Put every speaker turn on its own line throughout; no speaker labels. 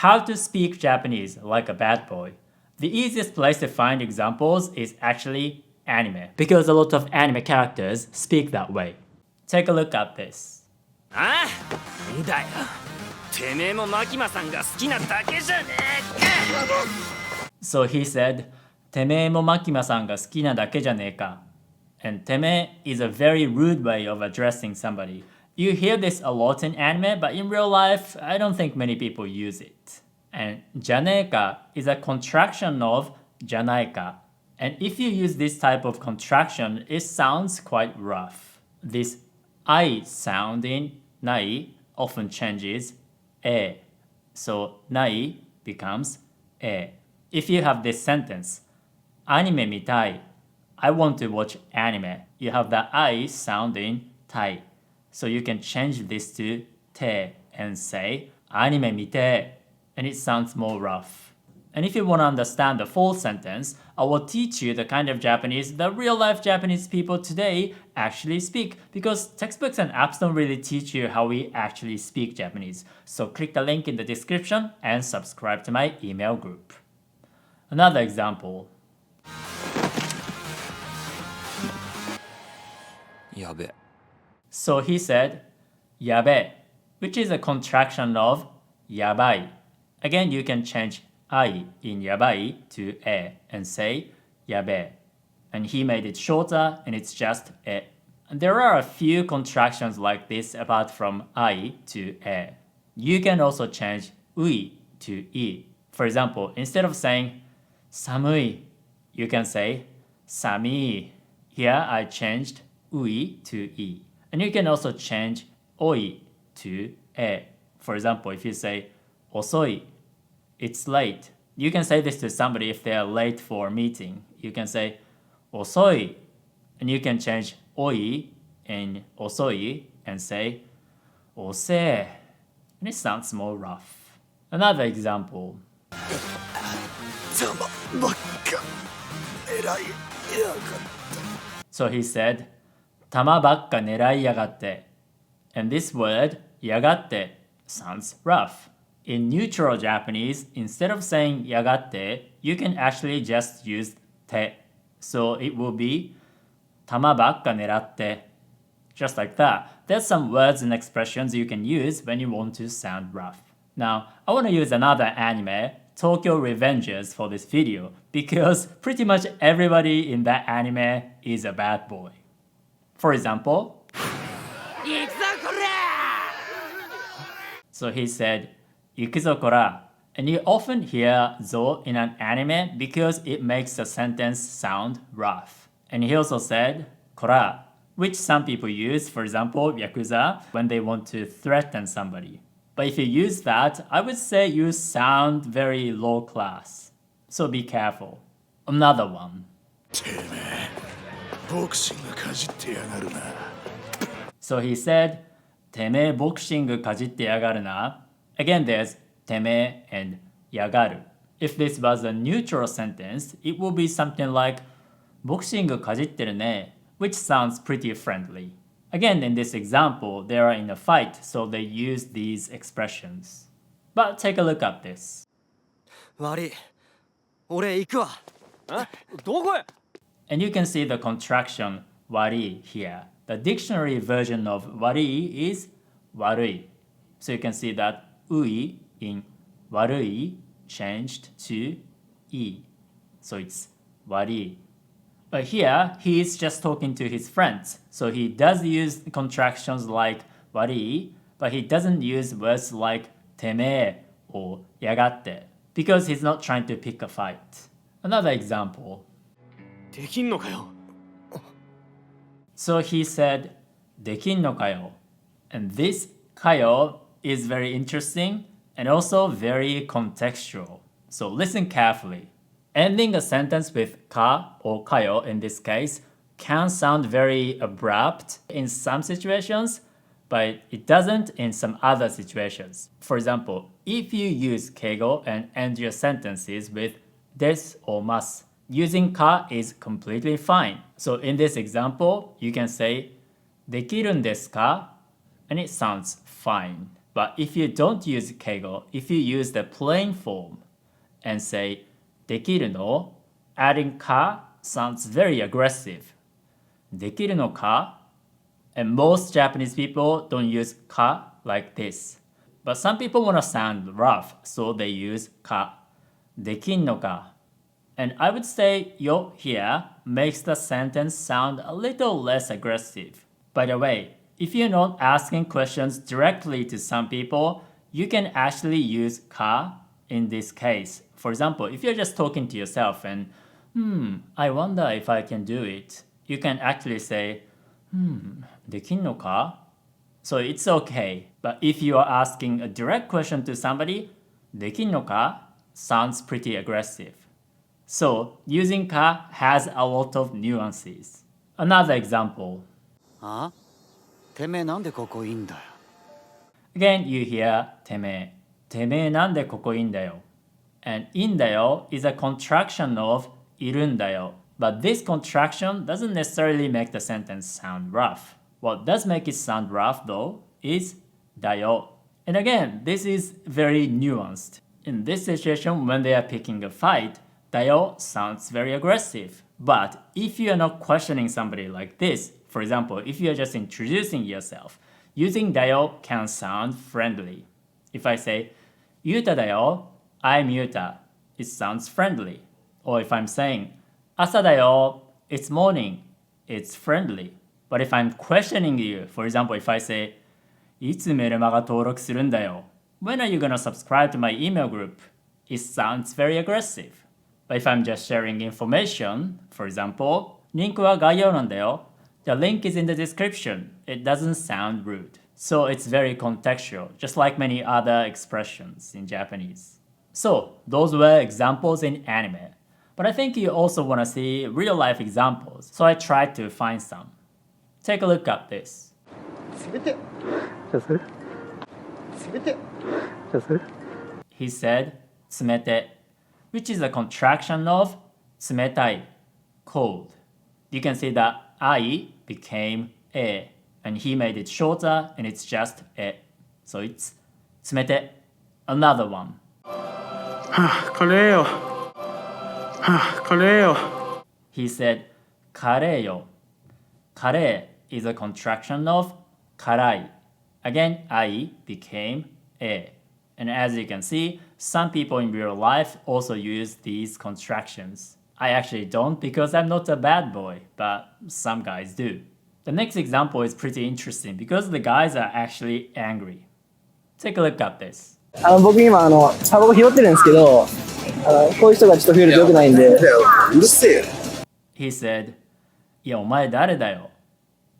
how to speak Japanese like a bad boy. The easiest place to find examples is actually anime, because a lot of anime characters speak that way. Take a look at this.
ああ、んだよ。てめえもマキマさんが好きなだけじゃねえか。
So he said, てめえもマキマさんが好きなだけじゃねえか. And てめえ is a very rude way of addressing somebody. You hear this a lot in anime, but in real life, I don't think many people use it. And じゃねえか is a contraction of じゃないか. And if you use this type of contraction, it sounds quite rough. This I sound in ない often changes え. So ない becomes え. If you have this sentence, アニメ見たい I want to watch anime. You have the I sound in たい. So you can change this to て and say アニメ見て and it sounds more rough. And if you want to understand the full sentence, I will teach you the kind of Japanese that real-life Japanese people today actually speak, because textbooks and apps don't really teach you how we actually speak Japanese. So click the link in the description and subscribe to my email group. Another example.
やべ。
So he said, やべ, which is a contraction of やばい. Again, you can change I in やばい to え and say やべ. And he made it shorter and it's just え. And there are a few contractions like this apart from I to え. You can also change うい to い. For example, instead of saying 寒い, you can say 寒い. Here I changed うい to い. And you can also change おい to え. For example, if you say 遅い, it's late. You can say this to somebody if they are late for a meeting. You can say 遅い and you can change おい in 遅い and say 遅え and it sounds more rough. Another example.
ざまばっか狙いやがって。
So he said 玉ばっか狙いやがって. And this word やがって sounds rough. In neutral Japanese, instead of saying やがって, you can actually just use て. So it will be 玉ばっか狙って. Just like that. There's some words and expressions you can use when you want to sound rough. Now, I want to use another anime, Tokyo Revengers, for this video, because pretty much everybody in that anime is a bad boy. For example,
行くぞこら。
so he said, 行くぞこら. And you often hear ぞ in an anime because it makes the sentence sound rough. And he also said こら, which some people use, for example, Yakuza, when they want to threaten somebody. But if you use that, I would say you sound very low class. So be careful. Another one.
てめえ、ボクシングかじってやがるな。
So he said, てめえボクシングかじってやがるな. Again, there's てめえ and やがる. If this was a neutral sentence, it would be something like ボクシングかじってるね, which sounds pretty friendly. Again, in this example, they are in a fight, so they use these expressions. But take a look at this.
悪い。俺行くわ。え、どこへ?
And you can see the contraction 悪い here. The dictionary version of 悪い is 悪い. So you can see that うい in 悪い changed to い. So it's 悪い. But here, he is just talking to his friends. So he does use contractions like 悪い, but he doesn't use words like てめえ or やがって because he's not trying to pick a fight. Another example.
できんのかよ。
So he said, できんのかよ. And this かよ is very interesting and also very contextual. So listen carefully. Ending a sentence with か or かよ in this case can sound very abrupt in some situations, but it doesn't in some other situations. For example, if you use 敬語 and end your sentences with です or ます, using か is completely fine. So in this example, you can say できるんですか? And it sounds fine. But if you don't use keigo, if you use the plain form and say できるの, adding ka sounds very aggressive. できるのか? And most Japanese people don't use ka like this. But some people want to sound rough, so they use ka. できんのか? And I would say yo here makes the sentence sound a little less aggressive. By the way, if you're not asking questions directly to some people, you can actually use ka in this case. For example, if you're just talking to yourself and, I wonder if I can do it, you can actually say, できんのか? So it's okay. But if you are asking a direct question to somebody, できんのか? Sounds pretty aggressive. So using ka has a lot of nuances. Another example.
あ? てめえなんでここいいんだよ?
Again, you hear てめえ。てめえなんでここいいんだよ? And いいんだよ is a contraction of いるんだよ. But this contraction doesn't necessarily make the sentence sound rough. What does make it sound rough though is だよ. And again, this is very nuanced. In this situation, when they are picking a fight, だよ sounds very aggressive. But if you are not questioning somebody like this, for example, if you are just introducing yourself, using だよ can sound friendly. If I say, ゆうただよ, I'm Yuta, it sounds friendly. Or if I'm saying, 朝だよ, it's morning, it's friendly. But if I'm questioning you, for example, if I say, いつメルマガ登録するんだよ? When are you gonna subscribe to my email group? It sounds very aggressive. But if I'm just sharing information, for example, リンクは概要欄だよ. The link is in the description. It doesn't sound rude. So it's very contextual, just like many other expressions in Japanese. So those were examples in anime. But I think you also want to see real life examples, so I tried to find some. Take a look at this. He said 冷て, which is a contraction of 冷たい, cold. You can see that I became e, and he made it shorter and it's just e. So it's 冷て. Another one.
カレーよ。カレーよ。
He said カレーよ. カレー is a contraction of 辛い. Again, I became e. And as you can see, some people in real life also use these contractions. I actually don't because I'm not a bad boy, but some guys do. The next example is pretty interesting because the guys are actually angry. Take a look at this.
僕今タバコ拾ってるんですけど、こういう人がちょっと増えると良くないんで。
うるせえよ。
He said, いや、お前誰だよ?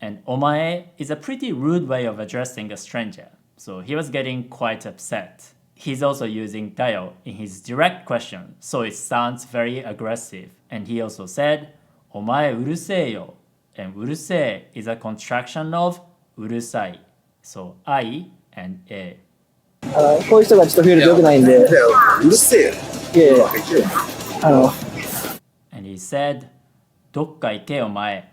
And お前 is a pretty rude way of addressing a stranger. So he was getting quite upset. He's also using だよ in his direct question, so it sounds very aggressive. And he also said, お前うるせえよ. And うるせえ is a contraction of うるさい. So I and e.
こういう人がちょっと増えると良くないんで。
うるせえよ。
いやいや、
And he said, どっか行けお前.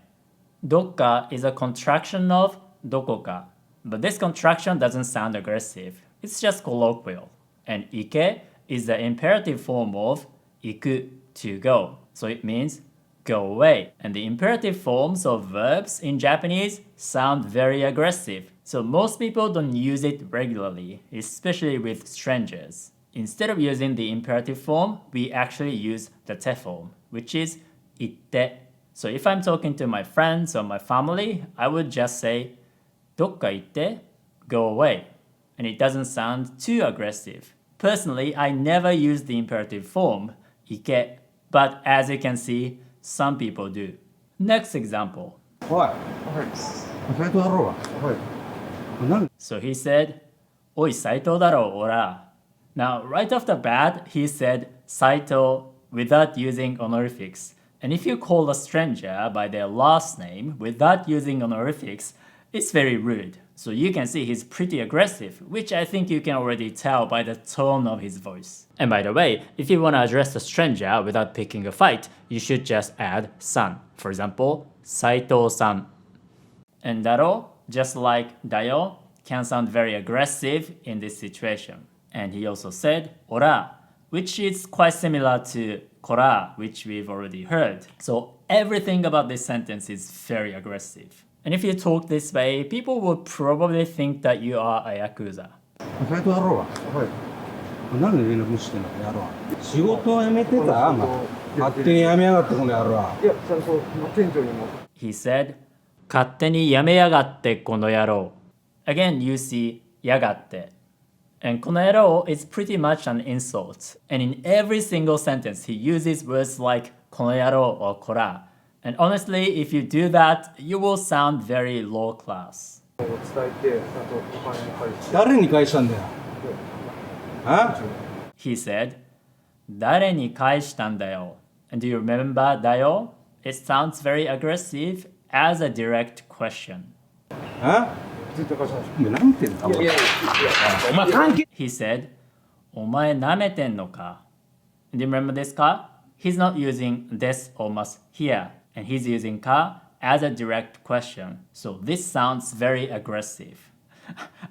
どっか is a contraction of どこか. But this contraction doesn't sound aggressive. It's just colloquial. And 行け is the imperative form of 行く to go. So it means go away. And the imperative forms of verbs in Japanese sound very aggressive. So most people don't use it regularly, especially with strangers. Instead of using the imperative form, we actually use the te form, which is 行って. So if I'm talking to my friends or my family, I would just say どっか行って go away. And it doesn't sound too aggressive. Personally, I never use the imperative form 行け, but as you can see, some people do. Next example.
おい、斉藤だろうが。おい。何
So he said, おい、斉藤だろ、おら. Now, right off the bat, he said Saito without using honorifics. And if you call a stranger by their last name without using honorifics, it's very rude. So you can see he's pretty aggressive, which I think you can already tell by the tone of his voice. And by the way, if you want to address a stranger without picking a fight, you should just add san. For example, Saito-san. And daro, just like dayo, can sound very aggressive in this situation. And he also said ora, which is quite similar to kora, which we've already heard. So everything about this sentence is very aggressive. And if you talk this way, people would probably think that you are a yakuza.
斉藤だろうが。はい。なんで連絡無視してんのやろう。仕事を辞めてた勝手に辞めやがってこの野郎。いや、店長にも。
He said, 勝手に辞めやがってこの野郎. Again, you see やがって. And この野郎 is pretty much an insult. And in every single sentence, he uses words like この野郎 or こら. And honestly, if you do that, you will sound very low class.
誰に返したんだよ。
He said, 誰に返したんだよ. And do you remember だよ? It sounds very aggressive as a direct question. He said, お前舐めてんのか? Do you remember this ka? He's not using des or mas here, and he's using ka as a direct question. So this sounds very aggressive.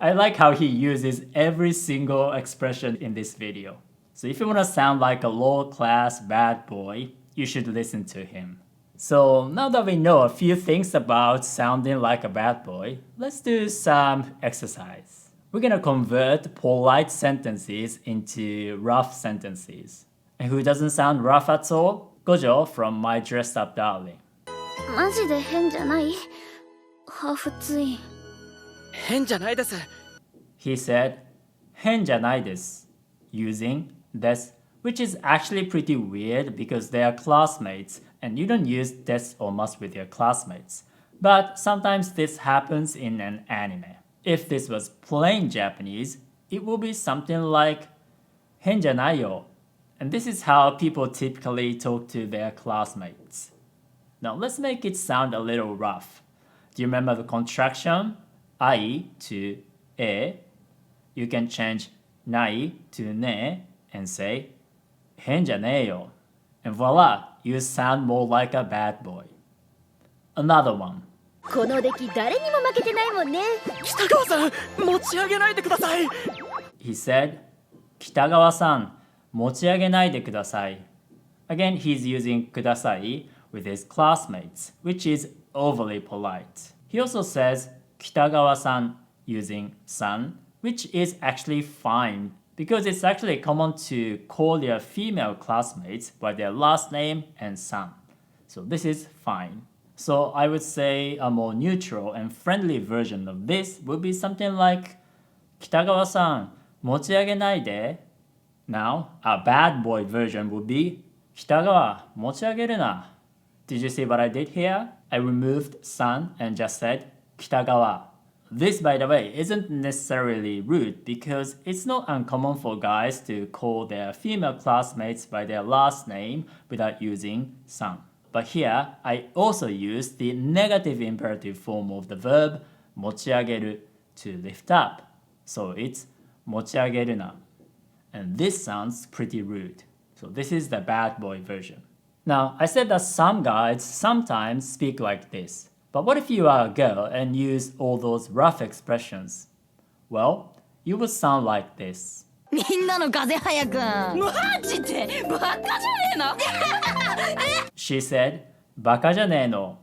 I like how he uses every single expression in this video. So if you want to sound like a low-class bad boy, you should listen to him. So now that we know a few things about sounding like a bad boy, let's do some exercise. We're gonna convert polite sentences into rough sentences. And who doesn't sound rough at all? Gojo from My Dressed Up Darling.
マジで変じゃない？ハーフツイン。
変じゃないです。
He said, 変じゃないです using des, which is actually pretty weird because they are classmates and you don't use des or mas with your classmates. But sometimes this happens in an anime. If this was plain Japanese, it would be something like 変じゃないよ. And this is how people typically talk to their classmates. Now let's make it sound a little rough. Do you remember the contraction? Ai to e. You can change nai to ne and say 変じゃねえよ. And voila, you sound more like a bad boy. Another one.
この出来誰にも負けてないもんね。
北川さん、持ち上げないでください。
He said, 北川さん、持ち上げないでください. Again, he's using ください with his classmates, which is overly polite. He also says 北川さん using san, which is actually fine because it's actually common to call your female classmates by their last name and san. So this is fine. So I would say a more neutral and friendly version of this would be something like 北川さん、持ち上げないで. Now, a bad boy version would be 北川、持ち上げるな. Did you see what I did here? I removed san and just said 北川. This, by the way, isn't necessarily rude because it's not uncommon for guys to call their female classmates by their last name without using san. But here, I also use the negative imperative form of the verb 持ち上げる to lift up. So it's 持ち上げるな. And this sounds pretty rude. So this is the bad boy version. Now, I said that some guys sometimes speak like this. But what if you are a girl and use all those rough expressions? Well, you would sound like this.
みんなの風早くん。マジでバカじゃねえの
She said, バカじゃねえの.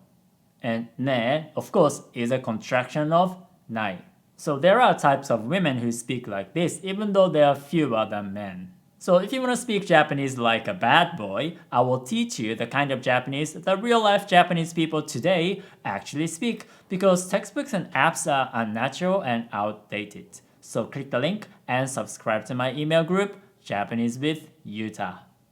And ね, of course, is a contraction of ない. So there are types of women who speak like this, even though they are fewer than men. So if you want to speak Japanese like a bad boy, I will teach you the kind of Japanese that real-life Japanese people today actually speak, because textbooks and apps are unnatural and outdated. So click the link and subscribe to my email group, Japanese with Yuta.